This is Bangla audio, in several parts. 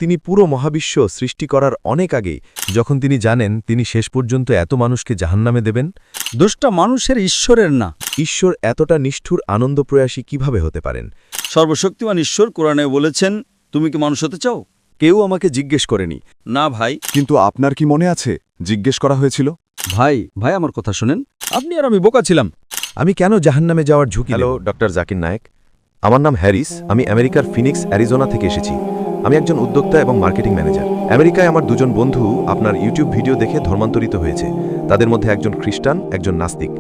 তিনি পুরো মহাবিশ্ব সৃষ্টি করার অনেক আগে, যখন তিনি জানেন তিনি শেষ পর্যন্ত এত মানুষকে জাহান্নামে দেবেন। দোষটা মানুষের, ঈশ্বরের না। ঈশ্বর এতটা নিষ্ঠুর আনন্দপ্রয়াসী কিভাবে হতে পারেন? সর্বশক্তিমান ঈশ্বর কোরআনে বলেছেন, তুমি কি মানুষ হতে চাও? কেউ আমাকে জিজ্ঞেস করেনি। না ভাই। কিন্তু আপনার কি মনে আছে জিজ্ঞেস করা হয়েছিল? ভাই আমার কথা শুনেন, আপনি আর আমি বোকা ছিলাম। আমি কেন জাহান্নামে যাওয়ার ঝুঁকি? Hello, doctor Zakir Naik. আমার নাম হ্যারিস। আমি আমেরিকার ফিনিক্স, অ্যারিজোনা থেকে এসেছি। আমি একজন উদ্যোক্তা এবং মার্কেটিং ম্যানেজার। আমেরিকায় আমার দুজন বন্ধু আপনার ইউটিউব ভিডিও দেখে ধর্মান্তরিত হয়েছে। তাদের মধ্যে একজন খ্রিস্টান, একজন নাস্তিক।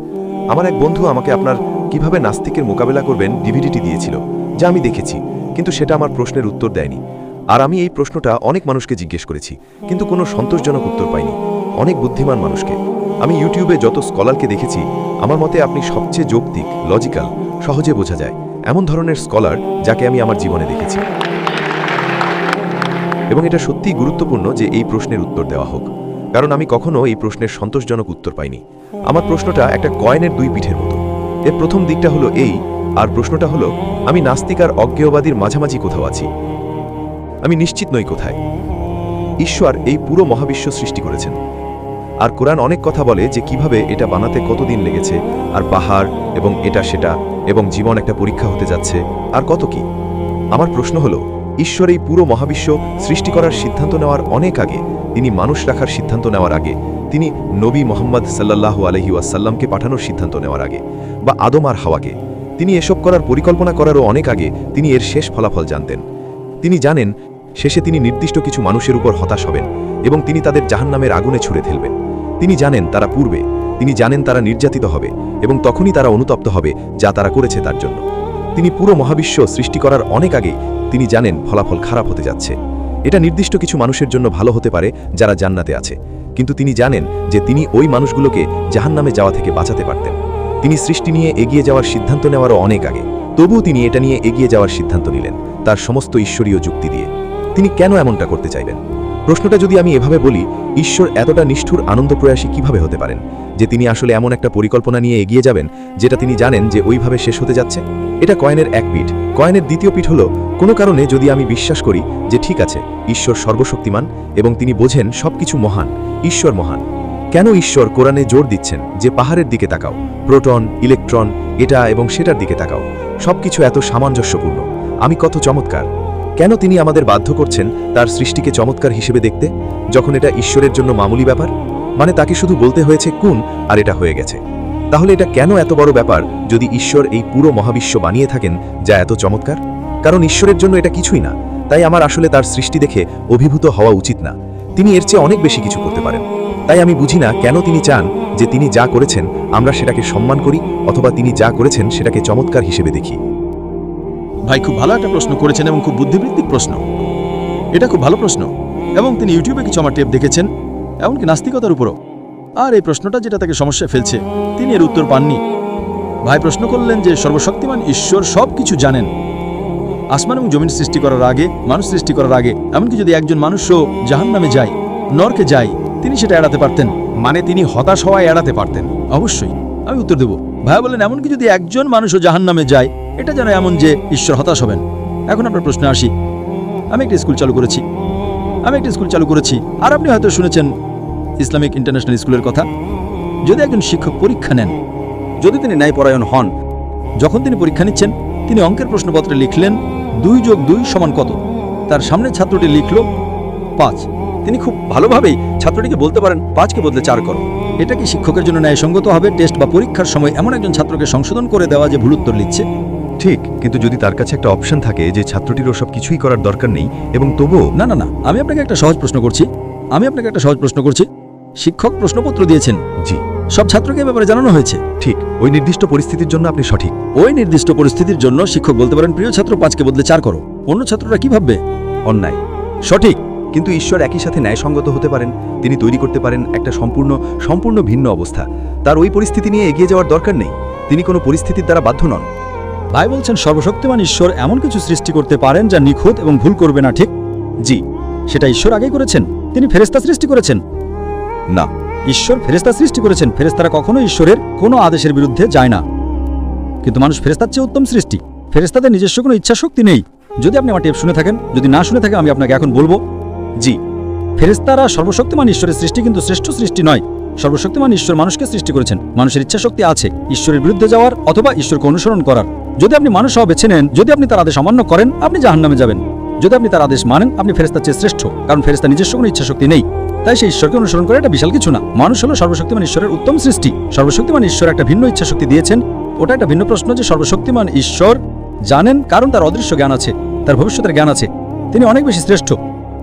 আমার এক বন্ধু আমাকে আপনার কিভাবে নাস্তিকের মোকাবেলা করবেন ডিভিডিটি দিয়েছিল, যা আমি দেখেছি, কিন্তু সেটা আমার প্রশ্নের উত্তর দেয়নি। আর আমি এই প্রশ্নটা অনেক মানুষকে জিজ্ঞেস করেছি, কিন্তু কোনো সন্তোষজনক উত্তর পাইনি। অনেক বুদ্ধিমান মানুষকে, আমি ইউটিউবে যত স্কলারকে দেখেছি, আমার মতে আপনি সবচেয়ে যৌক্তিক, লজিক্যাল, সহজে বোঝা যায় এমন ধরনের স্কলার যাকে আমি আমার জীবনে দেখেছি। এবং এটা সত্যিই গুরুত্বপূর্ণ যে এই প্রশ্নের উত্তর দেওয়া হোক, কারণ আমি কখনো এই প্রশ্নের সন্তোষজনক উত্তর পাইনি। আমার প্রশ্নটা একটা কয়েনের দুই পিঠের মতো। এর প্রথম দিকটা হলো এই, আর প্রশ্নটা হলো আমি নাস্তিক আর অজ্ঞেয়বাদীর মাঝামাঝি কোথাও আছি। আমি নিশ্চিত নই কোথায়। ঈশ্বর এই পুরো মহাবিশ্ব সৃষ্টি করেছেন, আর কোরআন অনেক কথা বলে যে কিভাবে এটা বানাতে কতদিন লেগেছে, আর পাহাড় এবং এটা সেটা, এবং জীবন একটা পরীক্ষা হতে যাচ্ছে, আর কত কি। আমার প্রশ্ন হলো, ঈশ্বর এই পুরো মহাবিশ্ব সৃষ্টি করার সিদ্ধান্ত নেওয়ার অনেক আগে, তিনি মানুষ রাখার সিদ্ধান্ত নেওয়ার আগে, তিনি নবী মোহাম্মদ সাল্লাল্লাহু আলাইহি ওয়াসাল্লামকে পাঠানোর সিদ্ধান্ত নেওয়ার আগে, বা আদম আর হাওয়াকে, তিনি এসব করার পরিকল্পনা করারও অনেক আগে তিনি এর শেষ ফলাফল জানতেন। তিনি জানেন শেষে তিনি নির্দিষ্ট কিছু মানুষের উপর হতাশ হবেন এবং তিনি তাদের জাহান্নামের আগুনে ছুঁড়ে ফেলবেন। তিনি জানেন তারা পূর্বে, তিনি জানেন তারা নির্যাতিত হবে এবং তখনই তারা অনুতপ্ত হবে যা তারা করেছে তার জন্য। তিনি পুরো মহাবিশ্ব সৃষ্টি করার অনেক আগে তিনি জানেন ফলাফল খারাপ হতে যাচ্ছে। এটা নির্দিষ্ট কিছু মানুষের জন্য ভালো হতে পারে যারা জান্নাতে আছে, কিন্তু তিনি জানেন যে তিনি ওই মানুষগুলোকে জাহান্নামে যাওয়া থেকে বাঁচাতে পারতেন। তিনি সৃষ্টি নিয়ে এগিয়ে যাওয়ার সিদ্ধান্ত নেওয়ারও অনেক আগে, তবুও তিনি এটা নিয়ে এগিয়ে যাওয়ার সিদ্ধান্ত নিলেন তার সমস্ত ঈশ্বরীয় যুক্তি দিয়ে। তিনি কেন এমনটা করতে চাইবেন? প্রশ্নটা যদি আমি এভাবে বলি, ঈশ্বর এতটা নিষ্ঠুর আনন্দপ্রয়াসী কিভাবে হতে পারেন যে তিনি আসলে এমন একটা পরিকল্পনা নিয়ে এগিয়ে যাবেন যেটা তিনি জানেন যে ওইভাবে শেষ হতে যাচ্ছে? এটা কয়েনের এক পিঠ। কয়েনের দ্বিতীয় পিঠ হলো, কোনো কারণে যদি আমি বিশ্বাস করি যে ঠিক আছে, ঈশ্বর সর্বশক্তিমান এবং তিনি বোঝেন সবকিছু মহান, ঈশ্বর মহান, কেন ঈশ্বর কোরআনে জোর দিচ্ছেন যে পাহাড়ের দিকে তাকাও, প্রোটন, ইলেকট্রন, এটা এবং সেটার দিকে তাকাও, সবকিছু এত সামঞ্জস্যপূর্ণ, আমি কত চমৎকার? কেন তিনি আমাদের বাধ্য করছেন তার সৃষ্টিকে চমৎকার হিসেবে দেখতে, যখন এটা ঈশ্বরের জন্য মামুলি ব্যাপার? মানে তাকে শুধু বলতে হয়েছে কুন, আর এটা হয়ে গেছে। তাহলে এটা কেন এত বড় ব্যাপার যদি ঈশ্বর এই পুরো মহাবিশ্ব বানিয়ে থাকেন যা এত চমৎকার? কারণ ঈশ্বরের জন্য এটা কিছুই না। তাই আমার আসলে তার সৃষ্টি দেখে অভিভূত হওয়া উচিত না। তিনি এর চেয়ে অনেক বেশি কিছু করতে পারেন। তাই আমি বুঝি না কেন তিনি চান যে তিনি যা করেছেন আমরা সেটাকে সম্মান করি, অথবা তিনি যা করেছেন সেটাকে চমৎকার হিসেবে দেখি। ভাই খুব ভালো একটা প্রশ্ন করেছেন এবং খুব বুদ্ধিবৃত্তিক প্রশ্ন। এটা খুব ভালো প্রশ্ন, এবং তিনি ইউটিউবে কিছু আমার টেপ দেখেছেন, এমনকি নাস্তিকতার উপরও। আর এই প্রশ্নটা যেটা তাকে সমস্যায় ফেলছে, তিনি এর উত্তর পাননি। ভাই প্রশ্ন করলেন যে সর্বশক্তিমান ঈশ্বর সব কিছু জানেন। আসমান এবং জমিন সৃষ্টি করার আগে, মানুষ সৃষ্টি করার আগে, এমনকি যদি একজন মানুষও জাহান্নামে যায়, নরকে যায়, তিনি সেটা এড়াতে পারতেন। মানে তিনি হতাশ হওয়া এড়াতে পারতেন। অবশ্যই, আমি উত্তর দেব। ভাইয়া বলেন এমনকি যদি একজন মানুষও জাহান্নামে যায়, এটা যেন এমন যে ঈশ্বর হতাশ হবেন। এখন আপনার প্রশ্নে আসি। আমি একটা স্কুল চালু করেছি, আর আপনি হয়তো শুনেছেন ইসলামিক ইন্টারন্যাশনাল স্কুলের কথা। যদি একজন শিক্ষক পরীক্ষা নেন, যদি তিনি ন্যায়পরায়ণ হন, যখন তিনি পরীক্ষা নিচ্ছেন, তিনি অঙ্কের প্রশ্নপত্রে লিখলেন 2 + 2 = কত? তার সামনে ছাত্রটি লিখল 5। তিনি খুব ভালোভাবেই ছাত্রটিকে বলতে পারেন 5কে বদলে 4 করো। এটা কি শিক্ষকের জন্য ন্যায়সঙ্গত হবে টেস্ট বা পরীক্ষার সময় এমন একজন ছাত্রকে সংশোধন করে দেওয়া যে ভুল উত্তর লিখছে? ঠিক, কিন্তু যদি তার কাছে একটা অপশন থাকে যে ছাত্রটির ওসব কিছুই করার দরকার নেই এবং তবুও। না, আমি আপনাকে একটা সহজ প্রশ্ন করছি। শিক্ষক প্রশ্নপত্র দিয়েছেন, জি, সব ছাত্রকে এ ব্যাপারে জানানো হয়েছে। ঠিক, ওই নির্দিষ্ট পরিস্থিতির জন্য আপনি সঠিক। ওই নির্দিষ্ট পরিস্থিতির জন্য শিক্ষক বলতে পারেন, প্রিয় ছাত্র 5কে বদলে 4 করো। অন্য ছাত্ররা কি ভাববে? অন্যায়। সঠিক। কিন্তু ঈশ্বর একই সাথে ন্যায়সঙ্গত হতে পারেন। তিনি তৈরি করতে পারেন একটা সম্পূর্ণ ভিন্ন অবস্থা। তার ওই পরিস্থিতি নিয়ে এগিয়ে যাওয়ার দরকার নেই। তিনি কোনো পরিস্থিতির দ্বারা বাধ্য নন। ভাই বলছেন সর্বশক্তিমান ঈশ্বর এমন কিছু সৃষ্টি করতে পারেন যা নিখুঁত এবং ভুল করবে না, ঠিক? জি। সেটা ঈশ্বর আগেই করেছেন। তিনি ফেরেশতা সৃষ্টি করেছেন না। ঈশ্বর ফেরেশতা সৃষ্টি করেছেন। ফেরেশতারা কখনো ঈশ্বরের কোনো আদেশের বিরুদ্ধে যায় না। কিন্তু মানুষ ফেরেশতার চেয়ে উত্তম সৃষ্টি। ফেরেশতাদের নিজস্ব কোনো ইচ্ছা শক্তি নেই। যদি আপনি আমার টেপ শুনে থাকেন, যদি না শুনে থাকেন আমি আপনাকে এখন বলবো, জি, ফেরেশতারা সর্বশক্তিমান ঈশ্বরের সৃষ্টি, কিন্তু শ্রেষ্ঠ সৃষ্টি নয়। সর্বশক্তিমান ঈশ্বর মানুষকে সৃষ্টি করেছেন। মানুষের ইচ্ছাশক্তি আছে ঈশ্বরের বিরুদ্ধে যাওয়ার অথবা ঈশ্বরকে অনুসরণ করার। যদি আপনি মানুষ হওয়া বেছে নেন, যদি আপনি তার আদেশ অমান্য করেন, আপনি জাহান্নামে যাবেন। যদি আপনি তার আদেশ মানেন, আপনি ফেরেশতার চেয়ে শ্রেষ্ঠ, কারণ ফেরেশতার নিজস্ব কোনো ইচ্ছাশক্তি নেই। তাই সেই ঈশ্বরকে অনুসরণ করা এটা বিশাল কিছু না। মানুষ হলো সর্বশক্তিমান ঈশ্বরের উত্তম সৃষ্টি। সর্বশক্তিমান ঈশ্বর একটা ভিন্ন ইচ্ছাশক্তি দিয়েছেন। ওটা একটা ভিন্ন প্রশ্ন যে সর্বশক্তিমান ঈশ্বর জানেন, কারণ তার অদৃশ্য জ্ঞান আছে, তার ভবিষ্যতের জ্ঞান আছে। তিনি অনেক বেশি শ্রেষ্ঠ।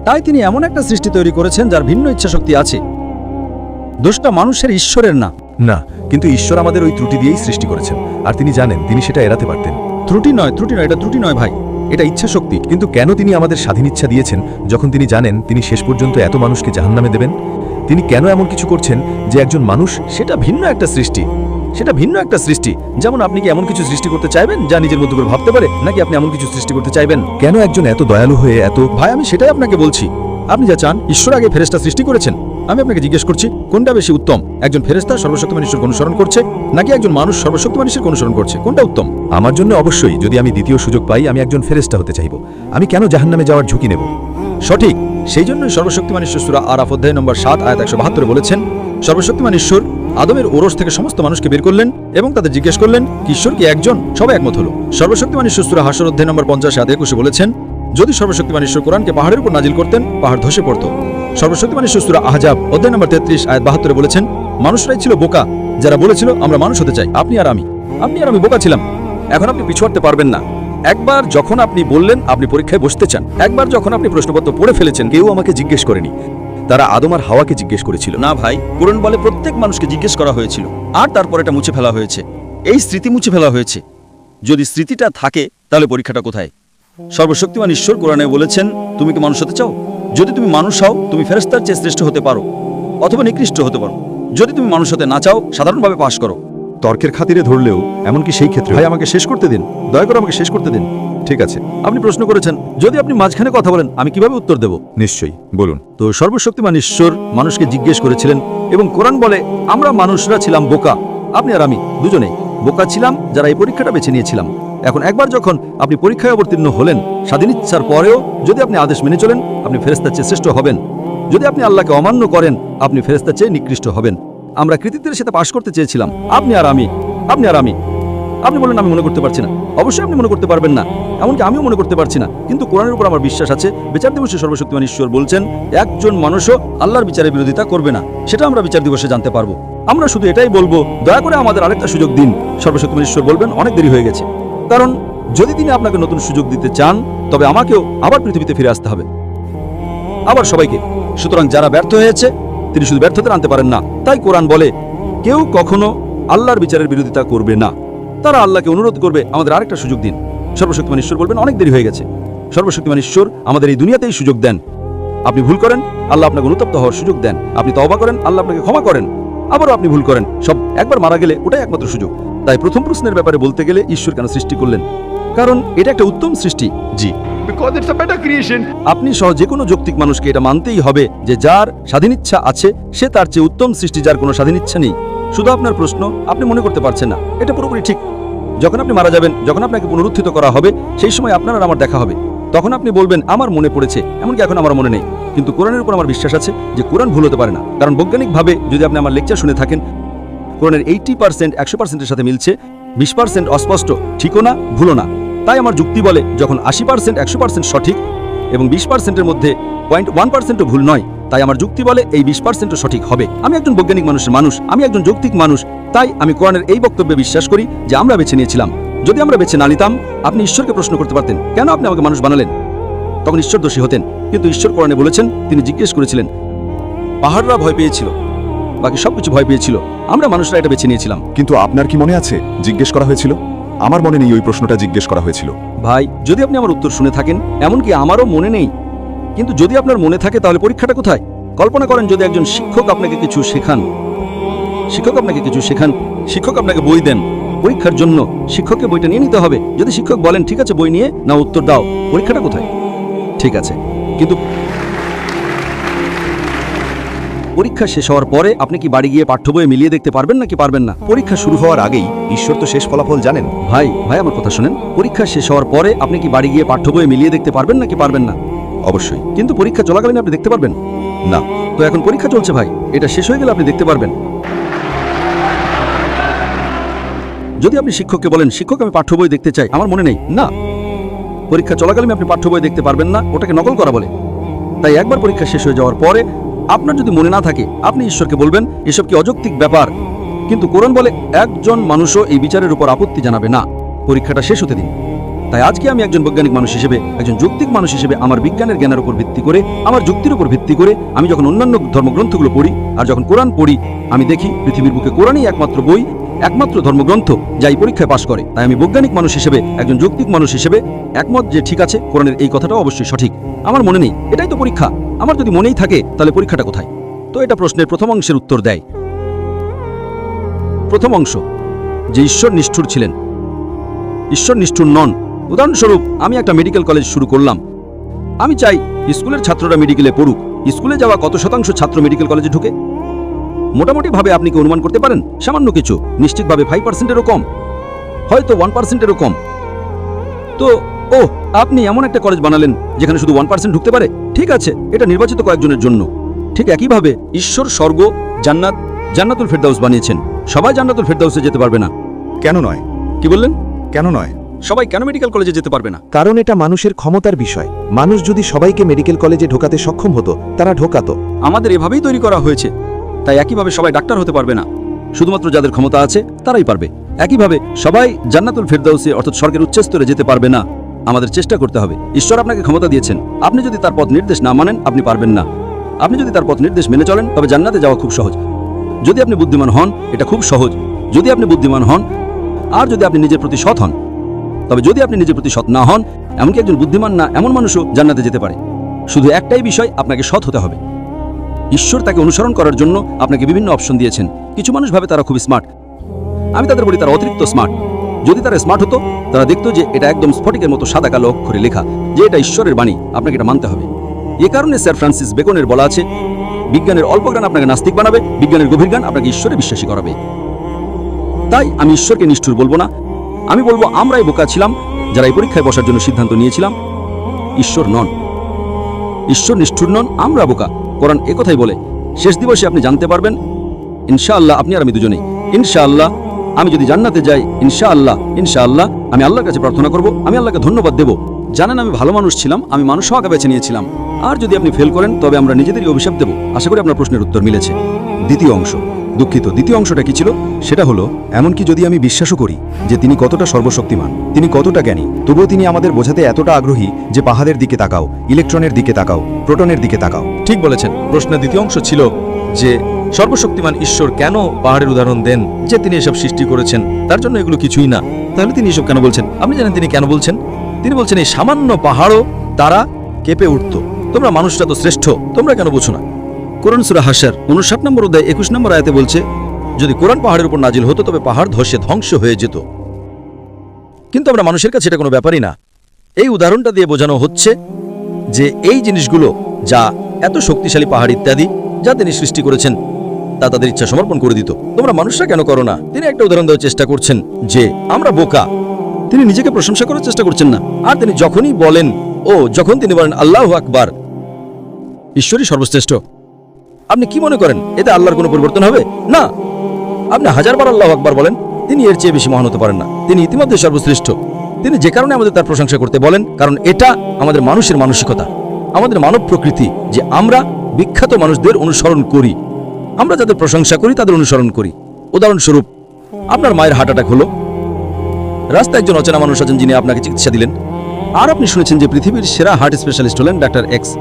তাই তিনি এমন একটা সৃষ্টি তৈরি করেছেন যার ভিন্ন ইচ্ছাশক্তি আছে। দোষটা মানুষের, ঈশ্বরের না। না, কিন্তু ঈশ্বর আমাদের ওই ত্রুটি দিয়েই সৃষ্টি করেছেন, আর তিনি জানেন তিনি সেটা এড়াতে পারতেন। ত্রুটি নয়, এটা ত্রুটি নয় ভাই, এটা ইচ্ছাশক্তি। কিন্তু কেন তিনি আমাদের স্বাধীন ইচ্ছা দিয়েছেন যখন তিনি জানেন তিনি শেষ পর্যন্ত এত মানুষকে জাহান্নামে দেবেন? তিনি কেন এমন কিছু করছেন যে একজন মানুষ, সেটা ভিন্ন একটা সৃষ্টি, সেটা ভিন্ন একটা সৃষ্টি। যেমন আপনি কি এমন কিছু সৃষ্টি করতে চাইবেন যা নিজের মতো করে ভাবতে পারে, নাকি আপনি এমন কিছু সৃষ্টি করতে চাইবেন? কেন একজন এত দয়ালু হয়ে এত... ভাই আমি সেটাই আপনাকে বলছি। আপনি যা চান, ঈশ্বর আগে ফেরেশতা সৃষ্টি করেছেন। আমি আপনাকে জিজ্ঞেস করছি কোনটা বেশি উত্তম, একজন ফেরেশতা সর্বশক্তিমান ঈশ্বরকে অনুসরণ করছে নাকি একজন মানুষ সর্বশক্তিমান ঈশ্বরকে অনুসরণ করছে? কোনটা উত্তম? আমার জন্য অবশ্যই, যদি আমি দ্বিতীয় সুযোগ পাই, আমি একজন ফেরেশতা হতে চাইব। আমি কেন জাহান্নামে যাওয়ার ঝুঁকি নেব? সঠিক। সেই জন্যই সর্বশক্তিমান ঈশ্বর সূরা আরাফ অধ্যায় নম্বর 7 আয়াত 172 বলেছেন, সর্বশক্তিমান ঈশ্বর আদমের ওরস থেকে সমস্ত মানুষকে বের করলেন এবং তাদের জিজ্ঞেস করলেন কি ঈশ্বর কি একজন? সবাই একমত হলো। সর্বশক্তিমান ঈশ্বর সূরা হাশর অধ্যায় নম্বর 50 আয়াত 21 বলেছেন, যদি সর্বশক্তিমান ঈশ্বর কোরআনকে পাহাড়ের উপর নাজিল করতেন, পাহাড় ধসে পড়ত। সর্বশক্তিমান ঈশ্বর সূরা আহজাব অধ্যায় নম্বর 33 আয়াত 72 বলেছেন, মানুষরাই ছিল বোকা যারা বলেছিল আমরা মানুষ হতে চাই। আপনি আর আমি বোকা ছিলাম। এখন আপনি পিছু হটতে পারবেন না। একবার যখন আপনি বললেন আপনি পরীক্ষায় বসতে চান, একবার যখন আপনি প্রশ্নপত্র পড়ে ফেলেছেন, কেউ আমাকে জিজ্ঞেস করেনি, তারা আদম আর হাওয়াকে জিজ্ঞেস করেছিল। না ভাই, কোরআন বলে প্রত্যেক মানুষকে জিজ্ঞেস করা হয়েছিল, আর তারপর এটা মুছে ফেলা হয়েছে। এই স্মৃতি মুছে ফেলা হয়েছে। যদি স্মৃতিটা থাকে তাহলে পরীক্ষাটা কোথায়? সর্বশক্তিমান ঈশ্বর কোরআনে বলেছেন, তুমি কি মানুষ হতে চাও? যদি তুমি মানুষ হও, তুমি ফেরেশতার চেয়ে শ্রেষ্ঠ হতে পারো অথবা নিকৃষ্ট হতে পারো। যদি তুমি মানুষ হতে না চাও, সাধারণভাবে পাশ করো। তর্কের খাতিরে ধরলেও এমনকি সেই ক্ষেত্রে ভাই আমাকে শেষ করতে দিন, দয়া করে আমাকে শেষ করতে দিন। ঠিক আছে, আপনি প্রশ্ন করেছেন, যদি আপনি মাঝখানে কথা বলেন আমি কিভাবে উত্তর দেব? নিশ্চয়ই বলুন। তো সর্বশক্তিমান ঈশ্বর মানুষকে জিজ্ঞেস করেছিলেন এবং কোরআন বলে আমরা মানুষরা ছিলাম বোকা। আপনি আর আমি দুজনেই বোকা ছিলাম যারা এই পরীক্ষাটা বেছে নিয়েছিলাম। এখন একবার যখন আপনি পরীক্ষায় অবতীর্ণ হলেন, স্বাধীন ইচ্ছার পরেও যদি আপনি আদেশ মেনে চলেন, আপনি ফেরেশতার চেয়ে শ্রেষ্ঠ হবেন। যদি আপনি আল্লাহকে অমান্য করেন, আপনি ফেরেশতার চেয়ে নিকৃষ্ট হবেন। আমরা কৃতিত্বের সাথে পাশ করতে চেয়েছিলাম, আপনি আর আমি। আপনি বলেন আমি মনে করতে পারছি না। অবশ্যই আপনি মনে করতে পারবেন না, এমনকি আমিও মনে করতে পারছি না। কিন্তু কোরআনের উপর আমার বিশ্বাস আছে। বিচার দিবসে সর্বশক্তিমান ঈশ্বর বলছেন, একজন মানুষও আল্লাহর বিচারের বিরোধিতা করবে না। সেটা আমরা বিচার দিবসে জানতে পারবো। আমরা শুধু এটাই বলবো, দয়া করে আমাদের আরেকটা সুযোগ দিন। সর্বশক্তিমান ঈশ্বর বলবেন, অনেক দেরি হয়ে গেছে। কারণ যদি তিনি আপনাকে নতুন সুযোগ দিতে চান, তবে আমাকেও আবার পৃথিবীতে ফিরে আসতে হবে, আবার সবাইকে। সুতরাং যারা ব্যর্থ হয়েছে তিনি শুধু ব্যর্থতা আনতে পারেন না। তাই কোরআন বলে কেউ কখনো আল্লাহর বিচারের বিরোধিতা করবে না। তারা আল্লাহকে অনুরোধ করবে, আমাদের আরেকটা সুযোগ দিন। সর্বশক্তিমান ঈশ্বর বলবেন, অনেক দেরি হয়ে গেছে। সর্বশক্তিমান ঈশ্বর আমাদের এই দুনিয়াতেই সুযোগ দেন। আপনি ভুল করেন, আল্লাহ আপনাকে অনুতপ্ত হওয়ার সুযোগ দেন। আপনি তওবা করেন, আল্লাহ আপনাকে ক্ষমা করেন। আবারও আপনি ভুল করেন, সব একবার মারা গেলে ওটাই একমাত্র সুযোগ। তাই প্রথম প্রশ্নের ব্যাপারে বলতে গেলে ঈশ্বর কেন সৃষ্টি করলেন? কারণ এটা একটা উত্তম সৃষ্টি। জি, আপনি সহ যে কোনো যৌক্তিক মানুষকে এটা মানতেই হবে যে যার স্বাধীন ইচ্ছা আছে সে তার চেয়ে উত্তম সৃষ্টি যার কোনো স্বাধীন ইচ্ছা নেই। শুধু আপনার প্রশ্ন আপনি মনে করতে পারছেন না, এটা পুরোপুরি ঠিক। যখন আপনি মারা যাবেন, যখন আপনাকে পুনরুত্থিত করা হবে, সেই সময় আপনার আর আমার দেখা হবে। তখন আপনি বলবেন আমার মনে পড়েছে, এমনকি এখন আমার মনে নেই। কিন্তু কোরআনের উপর আমার বিশ্বাস আছে যে কোরআন ভুল হতে পারে না। কারণ বৈজ্ঞানিকভাবে যদি আপনি আমার লেকচার শুনে থাকেন, কোরআনের 80% 100%-এর সাথে মিলছে, 20% অস্পষ্ট, ঠিকও না ভুলও না। তাই আমার যুক্তি বলে যখন 80% 100% সঠিক এবং 20%-এর মধ্যে 0.1%ও ভুল নয়, তাই আমার যুক্তি বলে এই 20%ও সঠিক হবে। আমি একজন বৈজ্ঞানিক মানুষ, আমি একজন যৌক্তিক মানুষ। তাই আমি কোরআনের এই বক্তব্যে বিশ্বাস করি যে আমরা বেছে নিয়েছিলাম। যদি আমরা বেছে না নিতাম, আপনি ঈশ্বরকে প্রশ্ন করতে পারতেন, কেন আপনি আমাকে মানুষ বানালেন? তখন ঈশ্বর দোষী হতেন। কিন্তু ঈশ্বর কোরআনে বলেছেন, তিনি জিজ্ঞেস করেছিলেন, পাহাড়রা ভয় পেয়েছিল, বাকি সবকিছু ভয় পেয়েছিল, আমরা মানুষরা এটা বেছে নিয়েছিলাম। কিন্তু আপনার কি মনে আছে জিজ্ঞেস করা হয়েছিল? আমার মনে নেই ওই প্রশ্নটা জিজ্ঞেস করা হয়েছিল। ভাই যদি আপনি আমার উত্তর শুনে থাকেন, এমনকি আমারও মনে নেই, কিন্তু যদি আপনার মনে থাকে তাহলে পরীক্ষাটা কোথায়? কল্পনা করেন যদি একজন শিক্ষক আপনাকে কিছু শেখান, শিক্ষক আপনাকে বই দেন পরীক্ষার জন্য, শিক্ষককে বইটা নিয়ে নিতে হবে। যদি শিক্ষক বলেন ঠিক আছে বই নিয়ে না উত্তর দাও, পরীক্ষাটা কোথায়? ঠিক আছে, কিন্তু পরীক্ষা শেষ হওয়ার পরে আপনি কি বাড়ি গিয়ে পাঠ্য বইয়ে মিলিয়ে দেখতে পারবেন নাকি পারবেন না? পরীক্ষা শুরু হওয়ার আগেই ঈশ্বর তো শেষ ফলাফল জানেন। ভাই আমার কথা শুনেন, পরীক্ষা শেষ হওয়ার পরে আপনি কি বাড়ি গিয়ে পাঠ্য বইয়ে মিলিয়ে দেখতে পারবেন নাকি পারবেন না? অবশ্যই কিন্তু পরীক্ষা চলাকালীন আপনি দেখতে পারবেন না। তো এখন পরীক্ষা চলছে ভাই, এটা শেষ হয়ে গেলে আপনি দেখতে পারবেন। যদি আপনি শিক্ষককে বলেন, শিক্ষক আমি পাঠ্য বই দেখতে চাই, আমার মনে নেই, না, পরীক্ষা চলাকালীন আপনি পাঠ্য বই দেখতে পারবেন না, ওটাকে নকল করা বলে। তাই একবার পরীক্ষা শেষ হয়ে যাওয়ার পরে আপনার যদি মনে না থাকে, আপনি ঈশ্বরকে বলবেন এসব কি অযৌক্তিক ব্যাপার। কিন্তু কোরআন বলে একজন মানুষও এই বিচারের উপর আপত্তি জানাবে না, পরীক্ষাটা শেষ হতে দিন। তাই আজকে আমি একজন বৈজ্ঞানিক মানুষ হিসেবে, একজন যৌক্তিক মানুষ হিসেবে আমার বিজ্ঞানের জ্ঞানের উপর ভিত্তি করে, আমার যুক্তির উপর ভিত্তি করে আমি যখন অন্যান্য ধর্মগ্রন্থগুলো পড়ি আর যখন কোরআন পড়ি, আমি দেখি পৃথিবীর বুকে কোরআনই একমাত্র বই, একমাত্র ধর্মগ্রন্থ যা এই পরীক্ষায় পাশ করে। তাই আমি বৈজ্ঞানিক মানুষ হিসেবে, একজন যৌক্তিক মানুষ হিসেবে একমত যে ঠিক আছে, কোরআনের এই কথাটাও অবশ্যই সঠিক। আমার মনে নেই, এটাই তো পরীক্ষা। আমার যদি মনেই থাকে তাহলে পরীক্ষাটা কোথায়? তো এটা প্রশ্নের প্রথম অংশের উত্তর দেয়। প্রথম অংশ, যে ঈশ্বর নিষ্ঠুর ছিলেন, ঈশ্বর নিষ্ঠুর নন। উদাহরণস্বরূপ আমি একটা মেডিকেল কলেজ শুরু করলাম, আমি চাই স্কুলের ছাত্ররা মেডিকেলে পড়ুক। স্কুলে যাওয়া কত শতাংশ ছাত্র মেডিকেল কলেজে ঢুকে? মোটামুটি ভাবে আপনি কি অনুমান করতে পারেন? সামান্য কিছু, নিশ্চিতভাবে 5%-এরও কম, হয়তো 1%-এরও কম। তো আপনি এমন একটা কলেজ বানালেন যেখানে শুধু 1% ঢুকতে পারে। ঠিক আছে, এটা নির্বাচিত কয়েকজনের জন্য। ঠিক একইভাবে ঈশ্বর স্বর্গ, জান্নাতুল ফেরদাউস বানিয়েছেন। সবাই জান্নাতুল ফেরদাউসে যেতে পারবে না। কেন নয়? কি বললেন? কেন নয়? সবাই কেন মেডিকেল কলেজে যেতে পারবে না? কারণ এটা মানুষের ক্ষমতার বিষয়। মানুষ যদি সবাইকে মেডিকেল কলেজে ঢোকাতে সক্ষম হতো, তারা ঢোকাতো। আমাদের এভাবেই তৈরি করা হয়েছে। তাই একইভাবে সবাই ডাক্তার হতে পারবে না, শুধুমাত্র যাদের ক্ষমতা আছে তারাই পারবে। একইভাবে সবাই জান্নাতুল ফেরদাউসে অর্থাৎ স্বর্গের উচ্চ স্তরে যেতে পারবে না। আমাদের চেষ্টা করতে হবে। ঈশ্বর আপনাকে ক্ষমতা দিয়েছেন, আপনি যদি তার পথ নির্দেশ না মানেন আপনি পারবেন না। আপনি যদি তার পথ নির্দেশ মেনে চলেন তবে জান্নাতে যাওয়া খুব সহজ। যদি আপনি বুদ্ধিমান হন এটা খুব সহজ, যদি আপনি বুদ্ধিমান হন আর যদি আপনি নিজের প্রতি সৎ হন। তবে যদি আপনি নিজের প্রতি সৎ না হন, এমনকি একজন বুদ্ধিমান না এমন মানুষও জান্নাতে যেতে পারে। শুধু একটাই বিষয়, আপনাকে সৎ হতে হবে। ঈশ্বর তাকে অনুসরণ করার জন্য আপনাকে বিভিন্ন অপশন দিয়েছেন। কিছু মানুষ ভাবে তারা খুব স্মার্ট, আমি তাদের বলি তারা অতিরিক্ত স্মার্ট। যদি তারা স্মার্ট হতো তারা দেখতো যে এটা একদম স্ফটিকের মতো সাদা কালো অক্ষরে লেখা যে এটা ঈশ্বরের বাণী, আপনাকে এটা মানতে হবে। এ কারণে স্যার ফ্রান্সিস বেকনের বলা আছে, বিজ্ঞানের অল্প জ্ঞান আপনাকে নাস্তিক বানাবে, বিজ্ঞানের গভীর জ্ঞান আপনাকে ঈশ্বরে বিশ্বাসী করাবে। তাই আমি ঈশ্বরকে নিষ্ঠুর বলবো না, আমি বলবো আমরাই বোকা ছিলাম যারা এই পরীক্ষায় বসার জন্য সিদ্ধান্ত নিয়েছিলাম। ঈশ্বর নন, ঈশ্বর নিষ্ঠুর নন, আমরা বোকা। কোরআন একথাই বলে। শেষ দিবসে আপনি জানতে পারবেন, ইনশাআল্লাহ, আপনি আর আমি দুজনেই। ইনশাআল্লাহ আমি যদি জান্নাতে যাই, ইনশাআল্লাহ আমি আল্লাহর কাছে প্রার্থনা করব, আমি আল্লাহকে ধন্যবাদ দেব। জানেন আমি ভালো মানুষ ছিলাম, আমি মানুষ হওয়াকে বেছে নিয়েছিলাম। আর যদি আপনি ফেল করেন তবে আমরা নিজেদেরই অভিশাপ দেব। আশা করি আপনার প্রশ্নের উত্তর মিলেছে। দ্বিতীয় অংশ, দুঃখিত, দ্বিতীয় অংশটা কি ছিল? সেটা হলো, এমনকি যদি আমি বিশ্বাসও করি যে তিনি কতটা সর্বশক্তিমান, তিনি কতটা জ্ঞানী, তবুও তিনি আমাদের বোঝাতে এতটা আগ্রহী যে পাহাড়ের দিকে তাকাও, ইলেকট্রনের দিকে তাকাও, প্রোটনের দিকে তাকাও। ঠিক বলেছেন। প্রশ্নের দ্বিতীয় অংশ ছিল যে সর্বশক্তিমান ঈশ্বর কেন পাহাড়ের উদাহরণ দেন, যে তিনি এসব সৃষ্টি করেছেন, তার জন্য এগুলো কিছুই না। তাহলে তিনি এসব কেন বলছেন? আপনি জানেন তিনি কেন বলছেন? তিনি বলছেন এই সামান্য পাহাড়ও তারা কেঁপে উঠত। তোমরা মানুষরা তো শ্রেষ্ঠ, তোমরা কেন বুঝো না? কোরআন সূরা হাশর 59 নম্বর অধ্যায় 21 নম্বর আয়াতে বলছে, যদি কোরআন পাহাড়ের উপর নাজিল হতো তবে পাহাড় ধসে ধ্বংস হয়ে যেত। কিন্তু আমরা মানুষের কাছে এটা কোনো ব্যাপারই না। এই উদাহরণটা দিয়ে বোঝানো হচ্ছে যে এই জিনিসগুলো যা এত শক্তিশালী পাহাড় ইত্যাদি যা তিনি সৃষ্টি করেছেন তা তাদের ইচ্ছা সমর্পণ করে দিত। তোমরা মানুষরা কেন করো না? তিনি একটা উদাহরণ দেওয়ার চেষ্টা করছেন যে আমরা বোকা। তিনি নিজেকে প্রশংসা করার চেষ্টা করছেন না। আর তিনি যখনই বলেন যখন তিনি বলেন আল্লাহু আকবার, ঈশ্বরই সর্বশ্রেষ্ঠ, আপনি কি মনে করেন এতে আল্লাহর কোনো পরিবর্তন হবে? না। আপনি হাজারবার আল্লাহু আকবার বলেন, তিনি এর চেয়ে বেশি মহান হতে পারেন না। তিনি ইতিমধ্যে সর্বশ্রেষ্ঠ। তিনি যে কারণে আমাদের তার প্রশংসা করতে বলেন, কারণ এটা আমাদের মানুষের মানসিকতা, আমাদের মানব প্রকৃতি, যে আমরা বিখ্যাত মানুষদের অনুসরণ করি। আমরা যাদের প্রশংসা করি তাদের অনুসরণ করি। উদাহরণস্বরূপ, আপনার মায়ের হার্ট অ্যাটাক হলো, রাস্তায় একজন অচেনা মানুষ আছেন যিনি আপনাকে চিকিৎসা দিলেন, আর আপনি শুনেছেন যে পৃথিবীর সেরা হার্ট স্পেশালিস্ট হলেন ডাক্তার এক্স।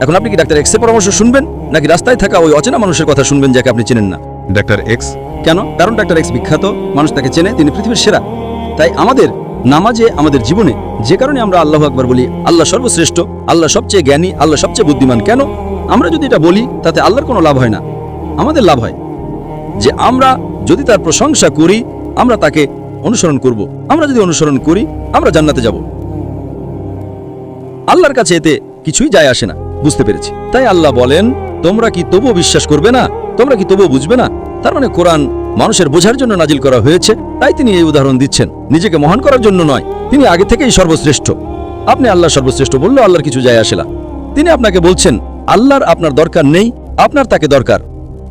এখন আপনি কি ডাক্তার এক্সের পরামর্শ শুনবেন, নাকি রাস্তায় থাকা ওই অচেনা মানুষের কথা শুনবেন যাকে আপনি চেনেন না? Doctor x. কেন? কারণ ডাক্তার এক্স বিখ্যাত, মানুষ তাকে চেনে, তিনি পৃথিবীর সেরা। তাই আমাদের নামাজে, আমাদের জীবনে যে কারণে আমরা আল্লাহু আকবার বলি, আল্লাহ সর্বশ্রেষ্ঠ, আল্লাহ সবচেয়ে জ্ঞানী, আল্লাহ সবচেয়ে বুদ্ধিমান, কেন? আমরা যদি এটা বলি তাতে আল্লাহর কোনো লাভ হয় না, আমাদের লাভ হয় যে আমরা যদি তার প্রশংসা করি, আমরা তাকে অনুসরণ করব। আমরা যদি অনুসরণ করি আমরা জান্নাতে যাব। আল্লাহর কাছে এতে কিছুই যায় আসে না, বুঝতে পেরেছি। তাই আল্লাহ বলেন তোমরা কি তবুও বিশ্বাস করবে না? তোমরা কি তবুও বুঝবে না? তার মানে কোরআন মানুষের বোঝার জন্য নাজিল করা হয়েছে, তাই তিনি এই উদাহরণ দিচ্ছেন, নিজেকে মহান করার জন্য নয়। তিনি আগে থেকেই সর্বশ্রেষ্ঠ। আপনি আল্লাহ সর্বশ্রেষ্ঠ বললে আল্লাহর কিছু যায় আসে না। তিনি আপনাকে বলছেন আল্লাহর আপনার দরকার নেই, আপনার তাকে দরকার।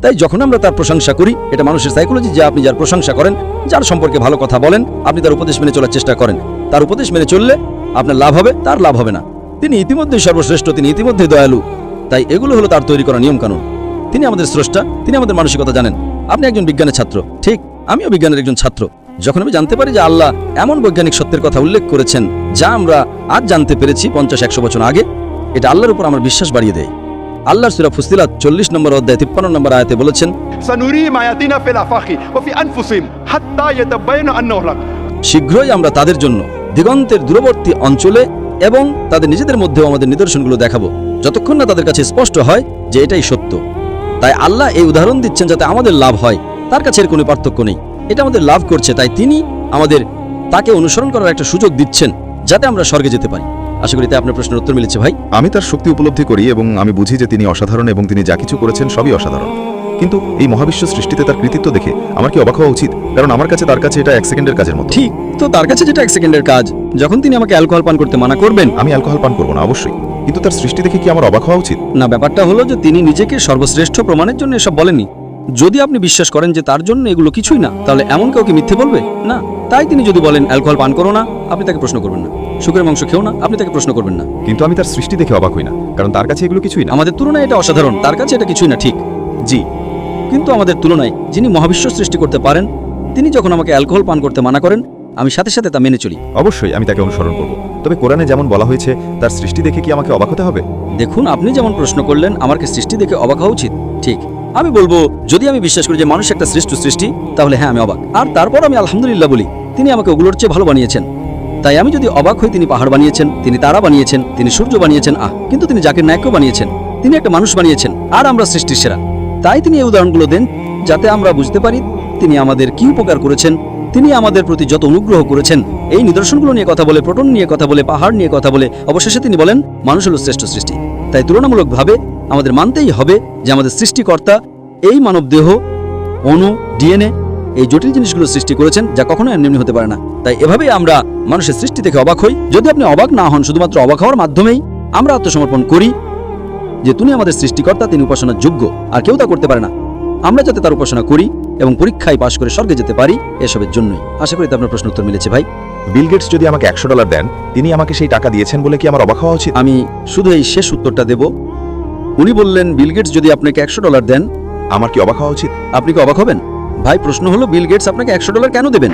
তাই যখন আমরা তার প্রশংসা করি, এটা মানুষের সাইকোলজি যে আপনি যার প্রশংসা করেন, যার সম্পর্কে ভালো কথা বলেন, আপনি তার উপদেশ মেনে চলার চেষ্টা করেন। তার উপদেশ মেনে চললে আপনার লাভ হবে, তার লাভ হবে না। তিনি ইতিমধ্যেই সর্বশ্রেষ্ঠ, তিনি ইতিমধ্যেই দয়ালু। তাই এগুলো হলো তার তৈরি করা নিয়মকানুন। তিনি আমাদের স্রষ্টা, তিনি আমাদের মানসিকতা জানেন। আপনি একজন বিজ্ঞানের ছাত্র, ঠিক, আমিও বিজ্ঞানের একজন ছাত্র। যখন আমি জানতে পারি যে আল্লাহ এমন বৈজ্ঞানিক সত্যের কথা উল্লেখ করেছেন যা আমরা আজ জানতে পেরেছি 50-100 বছর আগে, এটা আল্লাহর উপর আমার বিশ্বাস বাড়িয়ে দেয়। আল্লাহর সূরা ফুসিলাত 40 নম্বর অধ্যায় 53 নম্বর আয়াতে বলেছেন, سنريهم آياتنا في الآفاق وفي أنفسهم حتى يتبين أنه الحق। শীঘ্রই আমরা তাদের জন্য দিগন্তের দূরবর্তী অঞ্চলে এবং তাদের নিজেদের মধ্যেও আমাদের নিদর্শনগুলো দেখাবো, যতক্ষণ না তাদের কাছে স্পষ্ট হয় যে এটাই সত্য। তাই আল্লাহ এই উদাহরণ দিচ্ছেন যাতে আমাদের লাভ হয়। তার কাছে এর কোনো পার্থক্য নেই, এটা আমাদের লাভ করছে। তাই তিনি আমাদের তাকে অনুসরণ করার একটা সুযোগ দিচ্ছেন যাতে আমরা স্বর্গে যেতে পারি। আশা করি তাই আপনার প্রশ্নের উত্তর মিলেছে ভাই। আমি তার শক্তি উপলব্ধি করি এবং আমি বুঝি যে তিনি অসাধারণ এবং তিনি যা কিছু করেছেন সবই অসাধারণ। কিন্তু এই মহাবিশ্ব সৃষ্টিতে তার কৃতিত্ব দেখে আমার কি অবাক হওয়া উচিত? কারণ আমার কাছে তার কাছে এটা 1 সেকেন্ডের কাজের মতো। ঠিক, তো তার কাছে যেটা 1 সেকেন্ডের কাজ, যখন তিনি আমাকে অ্যালকোহল পান করতে মানা করবেন, আমি অ্যালকোহল পান করবো না অবশ্যই, কিন্তু তার সৃষ্টি দেখে কি আমার অবাক হওয়া উচিত? না, ব্যাপারটা হলো যে তিনি নিজেকে সর্বশ্রেষ্ঠ প্রমাণের জন্য এসব বলেননি। যদি আপনি বিশ্বাস করেন যে তার জন্য এগুলো কিছুই না, তাহলে এমন কাউকে মিথ্যে বলবে না। তাই তিনি যদি বলেন অ্যালকোহল পান করো না, আপনি তাকে প্রশ্ন করবেন না। শুকরের মাংস খেও না, আপনি তাকে প্রশ্ন করবেন না। কিন্তু আমি তার সৃষ্টি দেখে অবাক হই না, কারণ তার কাছে এগুলো কিছুই না। আমাদের তুলনায় এটা অসাধারণ, তার কাছে এটা কিছুই না, ঠিক। জি, কিন্তু আমাদের তুলনায় যিনি মহাবিশ্ব সৃষ্টি করতে পারেন, তিনি যখন আমাকে অ্যালকোহল পান করতে মানা করেন, আমি সাথে সাথে তা মেনে চলি। অবশ্যই আমি তাকে অনুসরণ করব। তবে কোরআনে যেমন বলা হয়েছে তার সৃষ্টি দেখে কি আমাকে অবাক হতে হবে? দেখুন, আপনি যেমন প্রশ্ন করলেন আমার কি সৃষ্টি দেখে অবাক হওয়া উচিত, ঠিক। আমি বলবো যদি আমি বিশ্বাস করি যে মানুষ একটা শ্রেষ্ঠ সৃষ্টি, তাহলে হ্যাঁ আমি অবাক। আর তারপর আমি আলহামদুলিল্লাহ বলি, তিনি আমাকে ওগুলোর চেয়ে ভালো বানিয়েছেন। তাই আমি যদি অবাক হই, তিনি পাহাড় বানিয়েছেন, তিনি তারা বানিয়েছেন, তিনি সূর্য বানিয়েছেন, কিন্তু তিনি জাকির নায়কও বানিয়েছেন, তিনি একটা মানুষ বানিয়েছেন, আর আমরা সৃষ্টির সেরা। তাই তিনি এই উদাহরণগুলো দেন যাতে আমরা বুঝতে পারি তিনি আমাদের কি উপকার করেছেন, তিনি আমাদের প্রতি যত অনুগ্রহ করেছেন। এই নিদর্শনগুলো নিয়ে কথা বলে, প্রোটন নিয়ে কথা বলে, পাহাড় নিয়ে কথা বলে, অবশেষে তিনি বলেন মানুষ হলো শ্রেষ্ঠ সৃষ্টি। তাই তুলনামূলকভাবে আমাদের মানতেই হবে যে আমাদের সৃষ্টিকর্তা এই মানবদেহ, অণু, ডিএনএ, এই জটিল জিনিসগুলো সৃষ্টি করেছেন যা কখনো এমনি হতে পারে না। তাই এভাবেই আমরা মানুষের সৃষ্টি থেকে অবাক হই। যদি আপনি অবাক না হন, শুধুমাত্র অবাক হওয়ার মাধ্যমেই আমরা আত্মসমর্পণ করি যে তিনি আমাদের সৃষ্টিকর্তা, তিনি উপাসনার যোগ্য, আর কেউ তা করতে পারে না। আমরা যাতে তার উপাসনা করি এবং পরীক্ষায় পাশ করে স্বর্গে যেতে পারি, এসবের জন্যই। আশা করি আপনার প্রশ্ন উত্তর মিলেছে ভাই। বিল গেটস যদি আমাকে $100 দেন, তিনি আমাকে সেই টাকা দিয়েছেন বলে কি আমার অবাক হওয়া উচিত? আমি শুধু এই শেষ উত্তরটা দেব। উনি বললেন বিল গেটস যদি আপনাকে $100 দেন, আমার কি অবাক হওয়া উচিত? আপনি কি অবাক হবেন? ভাই, প্রশ্ন হলো বিল গেটস আপনাকে $100 কেন দেবেন?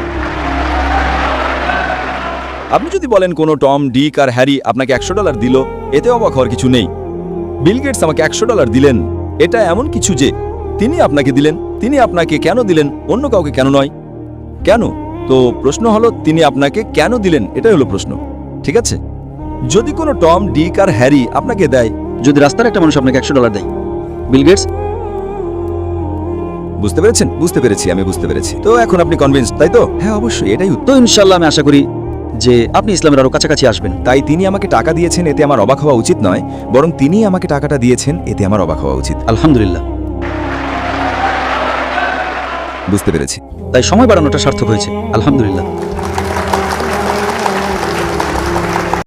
আপনি যদি বলেন কোনো টম, ডিক আর হ্যারি আপনাকে $100 দিল, এতে অবাক হওয়ার কিছু নেই। বিল গেটস আমাকে $100 দিলেন, এটা এমন কিছু যে তিনি আপনাকে দিলেন। তিনি আপনাকে কেন দিলেন, অন্য কাউকে কেন নয়? কেন? তো প্রশ্ন হলো তিনি আপনাকে কেন দিলেন, এটাই হলো প্রশ্ন, ঠিক আছে? যদি কোনো টম, ডিক আর হ্যারি আপনাকে দেয়, যদি রাস্তার একটা মানুষ আপনাকে $100 দেয়, বিল গেটস, বুঝতে পেরেছেন? বুঝতে পেরেছি, আমি বুঝতে পেরেছি। তো এখন আপনি কনভিন্সড, তাই তো? হ্যাঁ, অবশ্যই এটাই উত্তর। তো ইনশাল্লাহ আমি আশা করি যে আপনি ইসলামের আরো কাছাকাছি আসবেন। তাই তিনি আমাকে টাকা দিয়েছেন, এতে আমার অবাক হওয়া উচিত নয়, বরং তিনি আমাকে টাকাটা দিয়েছেন, এতে আমার অবাক হওয়া উচিত। আলহামদুলিল্লাহ। বুঝতে পেরেছি। তাই সময় বাড়ানোটা সার্থক হয়েছে, আলহামদুলিল্লাহ।